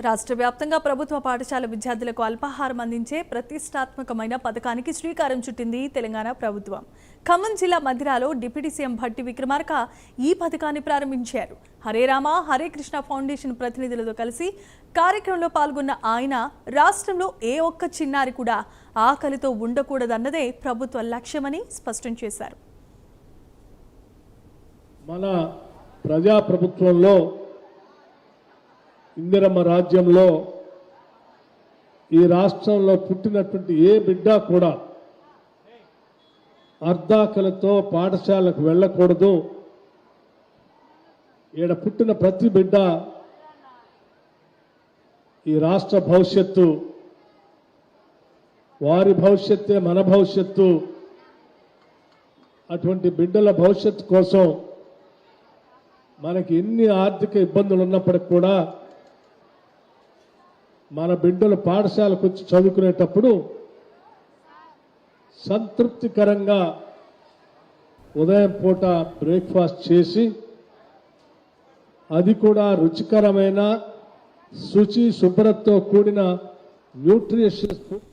రాష్ట్ర వ్యాప్తంగా ప్రభుత్వ పాఠశాల విద్యార్థులకు అల్పాహారం అందించే ప్రతిష్టాత్మకమైన పథకానికి శ్రీకారం చుట్టింది తెలంగాణ ప్రభుత్వం. ఖమ్మం జిల్లా మధిరాలో డిప్యూటీ సీఎం భట్టి విక్రమార్క ఈ పథకాన్ని ప్రారంభించారు. హరే రామ హరే కృష్ణ ఫౌండేషన్ ప్రతినిధులతో కలిసి కార్యక్రమంలో పాల్గొన్న ఆయన రాష్ట్రంలో ఏ ఒక్క చిన్నారి కూడా ఆకలితో ఉండకూడదన్నదే ప్రభుత్వ లక్ష్యమని స్పష్టం చేశారు. మన ప్రజాప్రభుత్వంలో ఇందిరమ్మ రాజ్యంలో ఈ రాష్ట్రంలో పుట్టినటువంటి ఏ బిడ్డ కూడా అర్ధాకలతో పాఠశాలకు వెళ్ళకూడదు. ఈడ పుట్టిన ప్రతి బిడ్డ ఈ రాష్ట్ర భవిష్యత్తు, వారి భవిష్యత్తే మన భవిష్యత్తు. అటువంటి బిడ్డల భవిష్యత్తు కోసం మనకి ఎన్ని ఆర్థిక ఇబ్బందులు ఉన్నప్పటికీ కూడా మన బిడ్డలు పాఠశాలకు వచ్చి చదువుకునేటప్పుడు సంతృప్తికరంగా ఉదయం పూట బ్రేక్ఫాస్ట్ చేసి అది కూడా రుచికరమైన శుచి శుభ్రతతో కూడిన న్యూట్రిషియస్ ఫుడ్